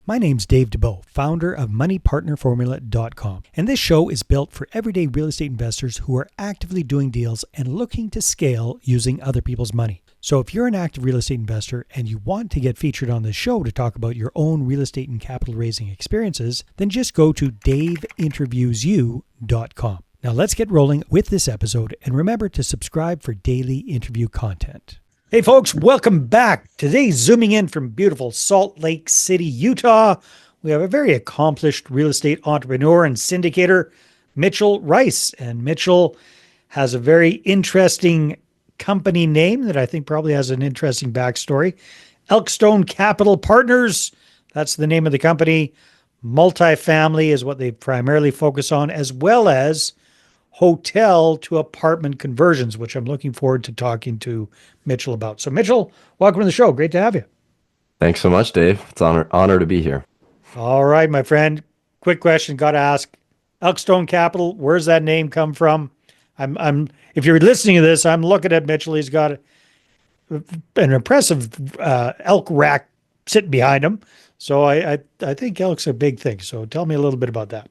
My name's Dave DeBow, founder of MoneyPartnerFormula.com, and this show is built for everyday real estate investors who are actively doing deals and looking to scale using other people's money. So if you're an active real estate investor and you want to get featured on this show to talk about your own real estate and capital raising experiences, then just go to daveinterviewsyou.com. Now let's get rolling with this episode, and remember to subscribe for daily interview content. Hey folks, welcome back. Today, zooming in from beautiful Salt Lake City, Utah, we have a very accomplished real estate entrepreneur and syndicator, Mitchell Rice. And Mitchell has a very interesting company name that I think probably has an interesting backstory. Elkstone Capital Partners, that's the name of the company. Multifamily is what they primarily focus on, as well as hotel to apartment conversions, which I'm looking forward to talking to Mitchell about. So Mitchell, welcome to the show. Great to have you. Thanks so much, Dave. It's an honor to be here. All right, my friend. Quick question, got to ask. Elkstone Capital, where's that name come from? If you're listening to this, I'm looking at Mitchell. He's got an impressive elk rack sitting behind him. So I think elk's a big thing. So tell me a little bit about that.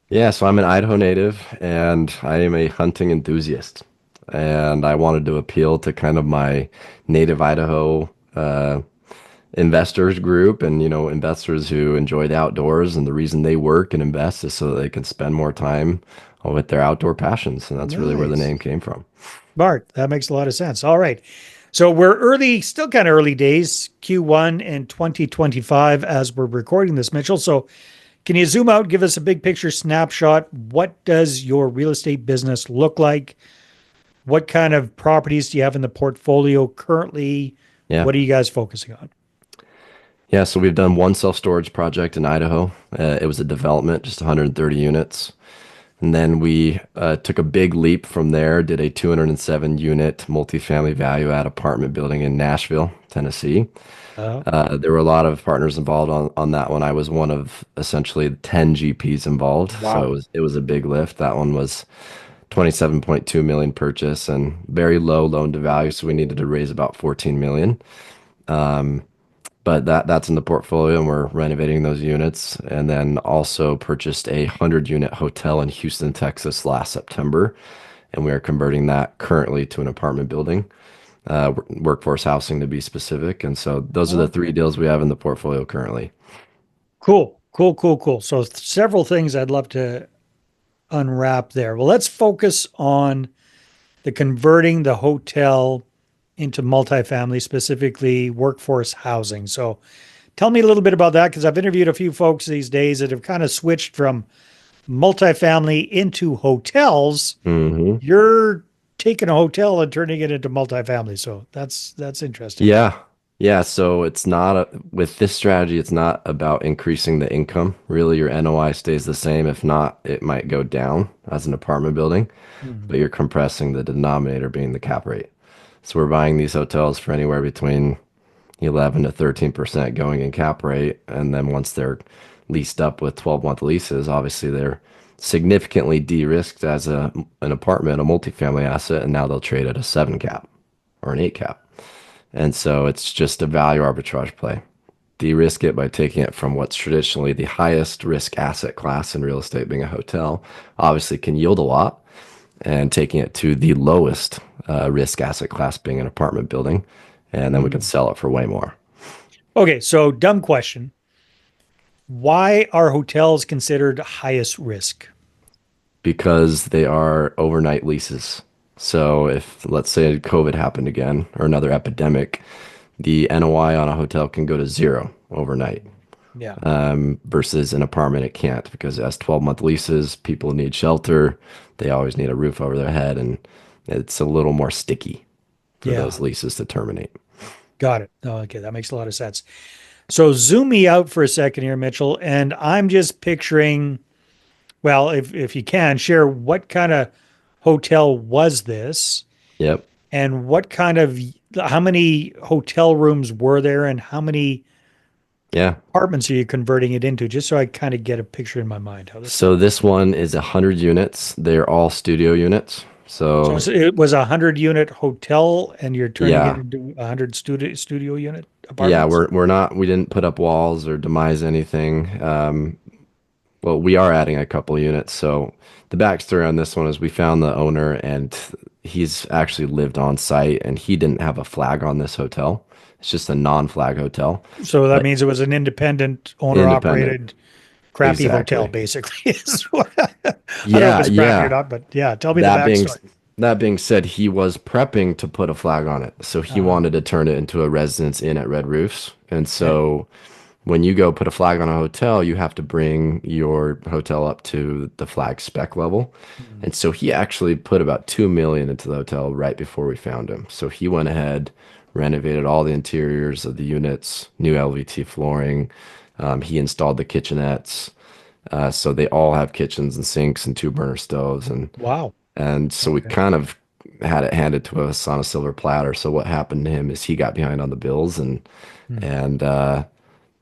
Yeah, so I'm an Idaho native and I am a hunting enthusiast. And I wanted to appeal to kind of my native Idaho investors group and, investors who enjoy the outdoors. And the reason they work and invest is so that they can spend more time with their outdoor passions. And that's really where the name came from. Bart, that makes a lot of sense. All right. So we're early, still kind of early days, Q1 in 2025 as we're recording this, Mitchell. So can you zoom out, give us a big picture snapshot? What does your real estate business look like? What kind of properties do you have in the portfolio currently? Yeah. What are you guys focusing on? Yeah, so we've done one self-storage project in Idaho. It was a development, just 130 units. And then we took a big leap from there, did a 207 unit multifamily value add apartment building in Nashville, Tennessee. There were a lot of partners involved on that one. I was one of essentially 10 GPs involved. Wow. So it was a big lift. That one was 27.2 million purchase and very low loan to value. So we needed to raise about 14 million. But that's in the portfolio and we're renovating those units. And then also purchased a 100-unit hotel in Houston, Texas last September. And we are converting that currently to an apartment building. Workforce housing to be specific. And so those are the three deals we have in the portfolio currently. Cool. So several things I'd love to unwrap there. Well, let's focus on the converting the hotel into multifamily, specifically workforce housing. So tell me a little bit about that, because I've interviewed a few folks these days that have kind of switched from multifamily into hotels. Mm-hmm. You're taking a hotel and turning it into multifamily. So that's interesting. Yeah. So with this strategy, it's not about increasing the income. Really, your NOI stays the same. If not, it might go down as an apartment building, but you're compressing the denominator being the cap rate. So we're buying these hotels for anywhere between 11 to 13% going in cap rate. And then once they're leased up with 12-month leases, obviously they're significantly de-risked as an apartment, a multifamily asset, and now they'll trade at a 7 cap or an 8 cap. And so it's just a value arbitrage play. De-risk it by taking it from what's traditionally the highest risk asset class in real estate, being a hotel, obviously can yield a lot, and taking it to the lowest risk asset class, being an apartment building, and then we can sell it for way more. Okay, so dumb question. Why are hotels considered highest risk? Because they are overnight leases. So if, let's say, COVID happened again or another epidemic, the NOI on a hotel can go to zero overnight. Yeah. Versus an apartment, it can't, because it has 12-month leases. People need shelter. They always need a roof over their head, and it's a little more sticky for those leases to terminate. Got it. Oh, okay, that makes a lot of sense. So zoom me out for a second here, Mitchell, and I'm just picturing, well, if you can, share what kind of hotel was this? Yep. And how many hotel rooms were there, and how many apartments are you converting it into? Just so I kind of get a picture in my mind. So this one is 100 units. They're all studio units. So it was a 100-unit hotel, and you're turning it into a 100 studio unit? Yeah, apartments? we didn't put up walls or demise anything. Well, we are adding a couple units. So the backstory on this one is we found the owner and he's actually lived on site and he didn't have a flag on this hotel. It's just a non-flag hotel, So that but means it was an independent owner independent. operated crappy hotel, Exactly. basically. Is what I don't know if Yeah, it's crappy or yeah. not, but yeah, tell me the That being backstory. that being said, he was prepping to put a flag on it. So he Uh-huh. wanted to turn it into a residence inn at Red Roofs. And Okay. so when you go put a flag on a hotel, you have to bring your hotel up to the flag spec level. Hmm. And so he actually put about 2 million into the hotel right before we found him. So he went ahead, renovated all the interiors of the units, new LVT flooring. He installed the kitchenettes. So they all have kitchens and sinks and two burner stoves. Wow. And so we Okay. kind of had it handed to us on a silver platter. So what happened to him is he got behind on the bills Hmm. and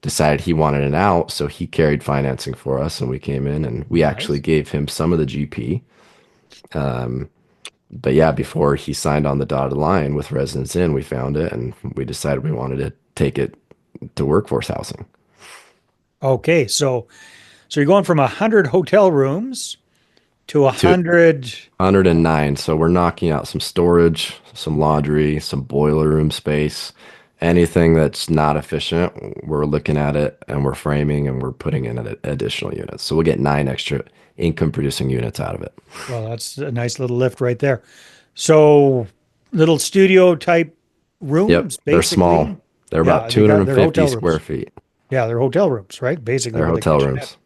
decided he wanted an out. So he carried financing for us, and we came in and we actually Nice. gave him some of the GP. But yeah, before he signed on the dotted line with Residence Inn, we found it and we decided we wanted to take it to workforce housing. Okay. So you're going from 100 hotel rooms to a To hundred. 109. So we're knocking out some storage, some Okay. laundry, some boiler room space, anything that's not efficient. We're looking at it and we're framing and we're putting in additional units. So we'll get 9 extra income producing units out of it. Well, that's a nice little lift right there. So little studio type Yep. rooms, They're small. basically. They're about Yeah, they're 250 hotel square rooms. feet. Yeah, they're hotel rooms, right? Basically They're with a hotel kitchenette. rooms.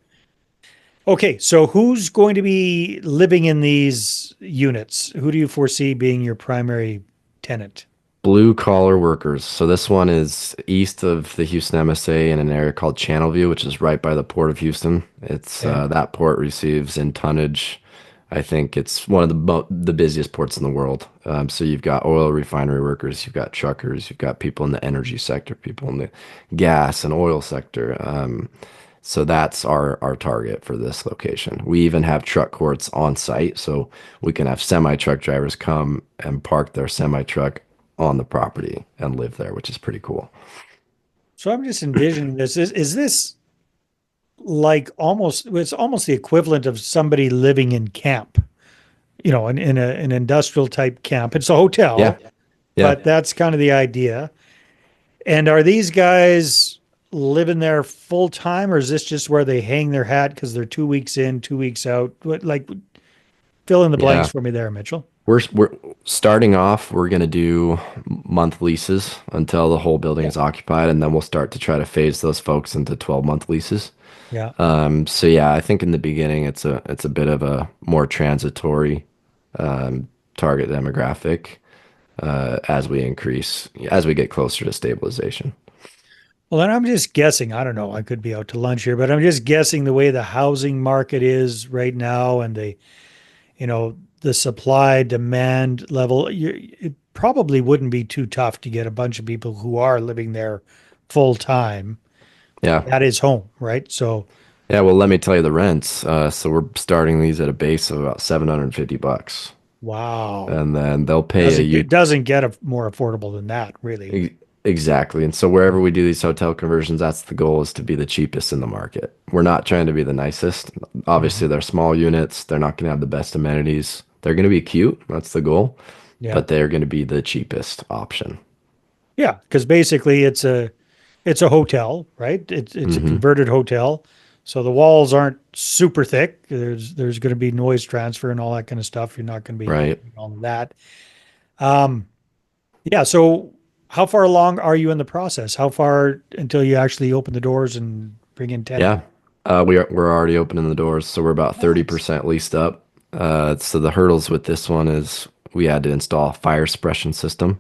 Okay, so who's going to be living in these units? Who do you foresee being your primary tenant? Blue collar workers. So this one is east of the Houston MSA in an area called Channelview, which is right by the port of Houston. It's Okay. that port receives in tonnage. I think it's one of the busiest ports in the world. So you've got oil refinery workers, you've got truckers, you've got people in the energy sector, people in the gas and oil sector. So that's our target for this location. We even have truck courts on site, so we can have semi truck drivers come and park their semi truck on the property and live there, which is pretty cool. So I'm just envisioning this. Is this like almost it's almost the equivalent of somebody living in camp, in an industrial type camp. It's a Yeah, hotel, yeah, but that's kind of the idea. And are these guys living there full time, or is this just where they hang their hat because they're 2 weeks in, 2 weeks out? Like, fill in the blanks yeah. for me there, Mitchell. We're starting off. We're gonna do month leases until the whole building Yeah. is occupied, and then we'll start to try to phase those folks into 12-month leases. Yeah. So yeah, I think in the beginning it's a bit of a more transitory target demographic as we get closer to stabilization. Well, then I'm just guessing. I don't know. I could be out to lunch here, but I'm just guessing the way the housing market is right now and the supply demand level, it probably wouldn't be too tough to get a bunch of people who are living there full time. Yeah. That is home, right? So, Yeah, well, let me tell you the rents. So we're starting these at a base of about $750, wow. and then they'll pay Doesn't it doesn't get more affordable than that, really. exactly. And so wherever we do these hotel conversions, that's the goal is to be the cheapest in the market. We're not trying to be the nicest. Obviously, Mhm. they're small units. They're not going to have the best amenities. They're going to be cute. That's the goal, Yeah. but they're going to be the cheapest option. Yeah, because basically it's a hotel, right? It's a Hmm. converted hotel. So the walls aren't super thick. There's going to be noise transfer and all that kind of stuff. You're not going to be Right. doing all of that. Um, yeah. So how far along are you in the process? How far until you actually open the doors and bring in tenants? Yeah. We're already opening the doors, so we're about Nice. 30% leased up. So the hurdles with this one is we had to install a fire suppression system.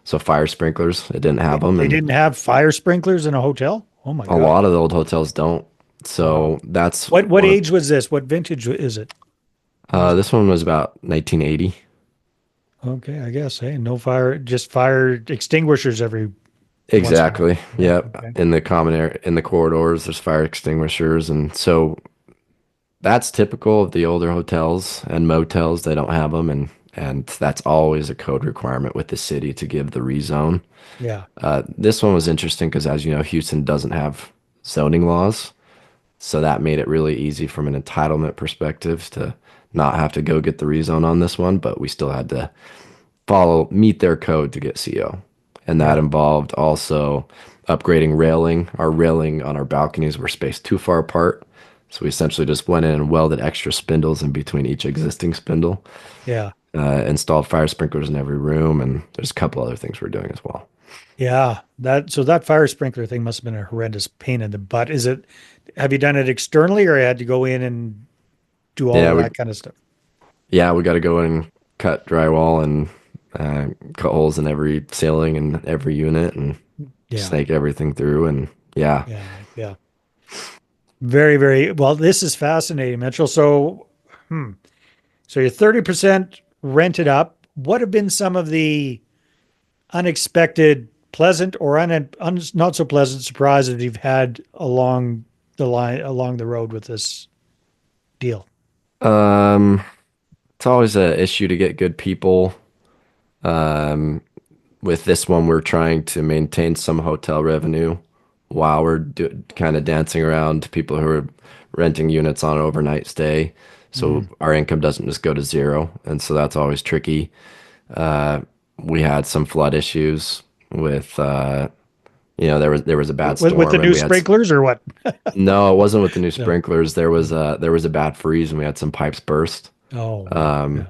So fire sprinklers, it didn't have them, They and didn't have fire sprinklers in a hotel? Oh my a God. lot of the old hotels don't. Wow. So that's What one of age was this? What vintage is it? When was this one was about 1980. Okay, I guess. Hey, no fire, just fire extinguishers every once in a while. Exactly. Yeah, Yep. okay. In the common area, in the corridors, there's fire extinguishers, and so that's typical of the older hotels and motels. They don't have them, and and that's always a code requirement with the city to give the rezone. Yeah. This one was interesting because, as you know, Houston doesn't have zoning laws, so that made it really easy from an entitlement perspective to not have to go get the rezone on this one, but we still had to meet their code to get CO. And that Yeah. involved also upgrading railing. Our railing on our balconies were spaced too far apart. So we essentially just went in and welded extra spindles in between each existing spindle, Yeah. installed fire sprinklers in every room, and there's a couple other things we're doing as well. Yeah. That fire sprinkler thing must have been a horrendous pain in the butt. Have you done it externally or had to go in and do all Yeah, of we that kind of stuff? we got to go in and cut drywall and cut holes in every ceiling and every unit and Yeah. snake everything through. And yeah, Yeah. Yeah. Very, very well. This is fascinating, Mitchell. So you're 30% rented up. What have been some of the unexpected, pleasant or not so pleasant surprises you've had along the road with this deal? um, it's always an issue to get good people. Um, with this one, we're trying to maintain some hotel revenue while we're kind of dancing around to people who are renting units on an overnight stay. So Mm. our income doesn't just go to zero. And so that's always tricky. Uh, we had some flood issues with, there was a bad With the storm and new we had, sprinklers or what? no, it wasn't with the new No. sprinklers. There was a bad freeze and we had some pipes burst. Oh, wow. Yeah.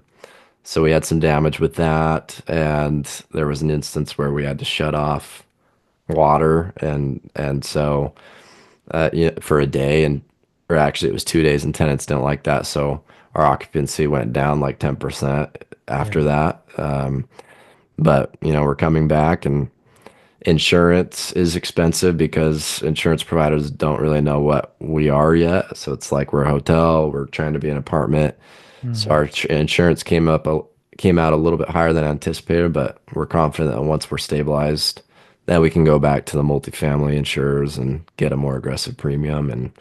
So we had some damage with that, and there was an instance where we had to shut off water, and so for a day, and or actually it was 2 days, and tenants didn't like that, so our occupancy went down like 10% Yeah. after that. But we're coming back, and insurance is expensive because insurance providers don't really know what we are yet. So it's like we're a hotel, we're trying to be an apartment. So Mhm. our insurance came out a little bit higher than anticipated, but we're confident that once we're stabilized, then we can go back to the multifamily insurers and get a more aggressive premium. And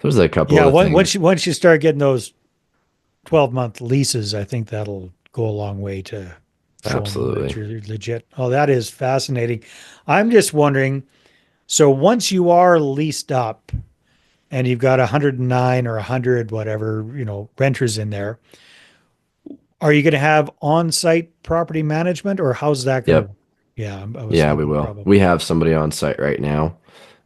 there's a couple Yeah. other things. Once you start getting those 12-month leases, I think that'll go a long way to show them that Absolutely. you're legit. Oh, that is fascinating. I'm just wondering, so once you are leased up and you've got 109 or 100, whatever, renters in there, are you going to have on-site property management or how's that going to? Yep. Yeah, I was Yeah, we thinking will. We probably. have somebody on site right now.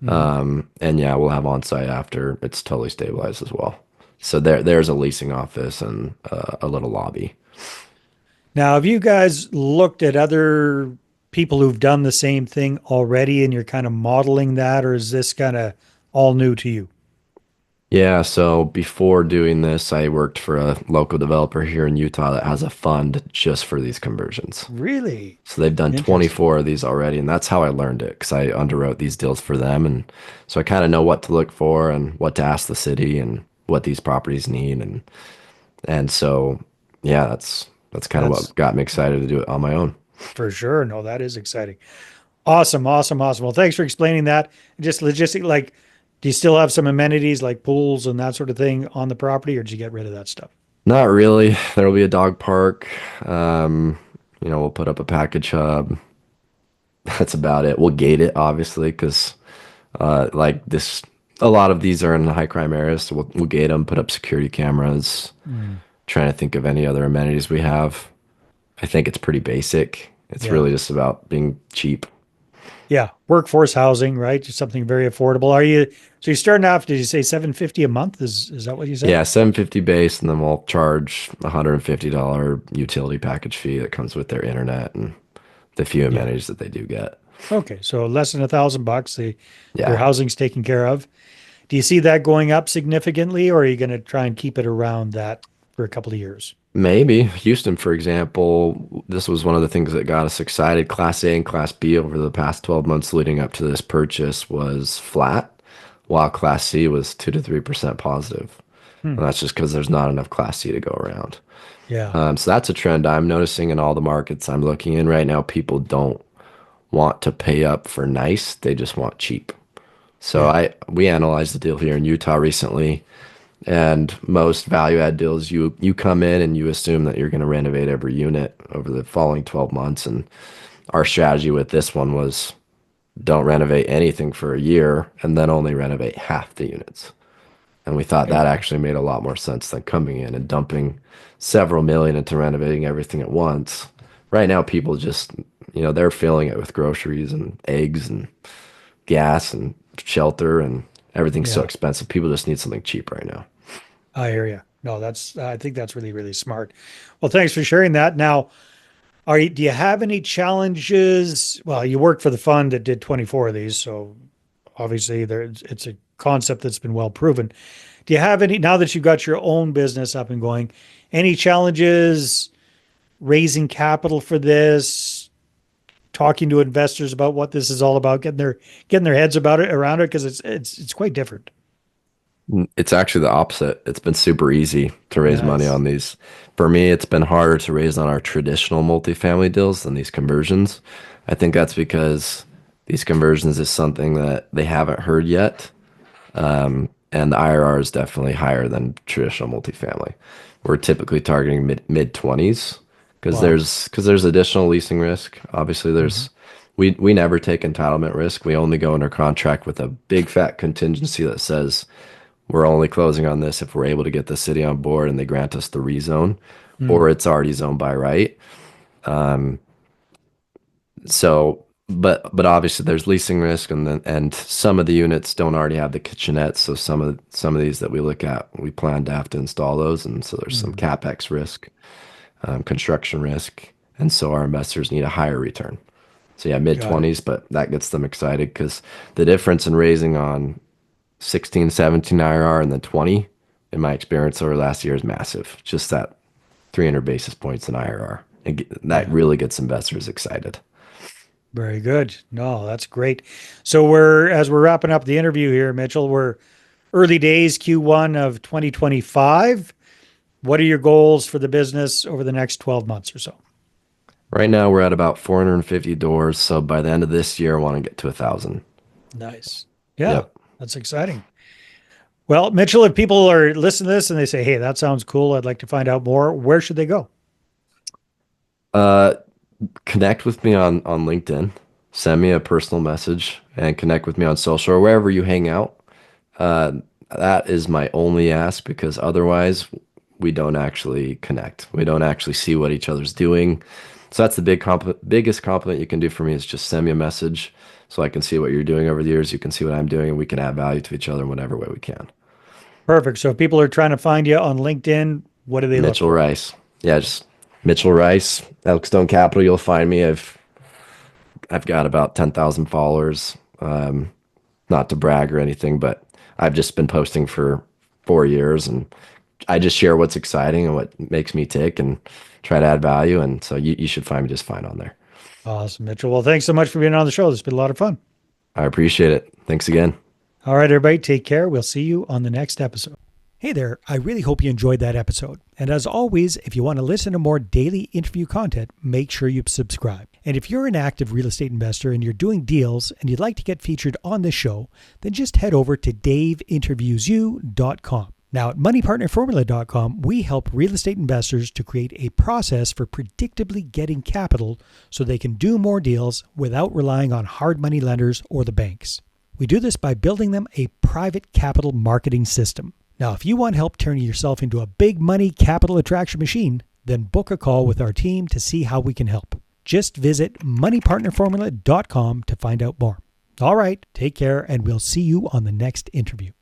Mhm. And yeah, we'll have on site after it's totally stabilized as well. So there's a leasing office and a little lobby. Now, have you guys looked at other people who've done the same thing already and you're kind of modeling that, or is this kind of all new to you? Yeah, so before doing this, I worked for a local developer here in Utah that has a fund just for these conversions. Really So they've done interesting. 24 of these already, and that's how I learned it because I underwrote these deals for them. And so I kind of know what to look for and what to ask the city and what these properties need. And so yeah, that's kind of That's what got me excited to do it on my own. for sure. No, that is exciting. Awesome, awesome, awesome. Well, thanks for explaining that. Just logistic, like, do you still have some amenities like pools and that sort of thing on the property, or did you get rid of that stuff? Not really. There'll be a dog park. Um, we'll put up a package hub. That's about it. We'll gate it, obviously, because like this, a lot of these are in high crime areas, so we'll gate them, put up security cameras. Mm, Trying to think of any other amenities we have. I think it's pretty basic. It's yeah. really just about being cheap. Yeah. Workforce housing, right? Just something very affordable. So you're starting off, did you say 750 a month? Is that what you said? Yeah, 750 base, and then we'll charge $150 utility package fee that comes with their internet and the few Yeah. amenities that they do get. Okay. So less than $1,000. Your Yeah. housing's taken care of. Do you see that going up significantly, or are you going to try and keep it around that for a couple of years? Maybe Houston, for example, this was one of the things that got us excited. Class A and Class B over the past 12 months leading up to this purchase was flat, while Class C was 2 to 3% positive. Hmm. And that's just because there's not enough Class C to go around. Yeah. So that's a trend I'm noticing in all the markets I'm looking in right now. People don't want to pay up for nice; they just want cheap. So Yeah. we analyzed the deal here in Utah recently. And most value add deals, you come in and you assume that you're going to renovate every unit over the following 12 months. And our strategy with this one was don't renovate anything for a year and then only renovate half the units. And we thought that Okay. actually made a lot more sense than coming in and dumping several million into renovating everything at once. Right now, people just, they're filling it with groceries and eggs and gas and shelter, and everything's so Yeah, expensive. People just need something cheap right now. I hear you. No, I think that's really, really smart. Well, thanks for sharing that. Now, do you have any challenges? Well, you worked for the fund that did 24 of these, so obviously it's a concept that's been well proven. Do you have any, now that you've got your own business up and going, any challenges raising capital for this, talking to investors about what this is all about, getting their heads about it around it because it's quite different. It's actually the opposite. It's been super easy to raise money Nice. on these. For me, it's been harder to raise on our traditional multifamily deals than these conversions. I think that's because these conversions is something that they haven't heard yet. And the IRR is definitely higher than traditional multifamily. We're typically targeting mid 20s because Wow. there's additional leasing risk. Obviously, Mhm. we never take entitlement risk. We only go under contract with a big fat contingency that says we're only closing on this if we're able to get the city on board and they grant us the rezone, or Mm. it's already zoned by right. So, but obviously there's leasing risk, and some of the units don't already have the kitchenettes. So some of these that we look at, we plan to have to install those, and so there's some Mm. capex risk, construction risk, and so our investors need a higher return. So yeah, mid Got it. 20s, but that gets them excited because the difference in raising on 16, 17 IRR and then 20, in my experience over the last year, is massive. Just that 300 basis points in IRR. That Yeah. really gets investors excited. Very good. No, that's great. So as we're wrapping up the interview here, Mitchell, we're early days Q1 of 2025. What are your goals for the business over the next 12 months or so? Right now, we're at about 450 doors. So by the end of this year, I want to get to 1,000. Nice. Yeah, Yep. that's exciting. Well, Mitchell, if people are listening to this and they say, hey, that sounds cool, I'd like to find out more, where should they go? Uh, Connect with me on LinkedIn. Send me a personal message and connect with me on social or wherever you hang out. Uh, that is my only ask because otherwise we don't actually connect. We don't actually see what each other's doing. So that's the biggest compliment you can do for me is just send me a message so I can see what you're doing over the years. You can see what I'm doing and we can add value to each other in whatever way we can. Perfect. So if people are trying to find you on LinkedIn, what do they look Mitchell for? Rice. Yeah, just Mitchell Rice, Elkstone Capital. You'll find me. I've got about 10,000 followers. Not to brag or anything, but I've just been posting for 4 years and I just share what's exciting and what makes me tick and try to add value. And so you should find me just fine on there. Awesome, Mitchell. Well, thanks so much for being on the show. This has been a lot of fun. I appreciate it. Thanks again. All right, everybody, take care. We'll see you on the next episode. Hey there, I really hope you enjoyed that episode. And as always, if you want to listen to more daily interview content, make sure you subscribe. And if you're an active real estate investor and you're doing deals and you'd like to get featured on this show, then just head over to daveinterviewyou.com. Now, at moneypartnerformula.com, we help real estate investors to create a process for predictably getting capital so they can do more deals without relying on hard money lenders or the banks. We do this by building them a private capital marketing system. Now, if you want help turning yourself into a big money capital attraction machine, then book a call with our team to see how we can help. Just visit moneypartnerformula.com to find out more. All right, take care, and we'll see you on the next interview.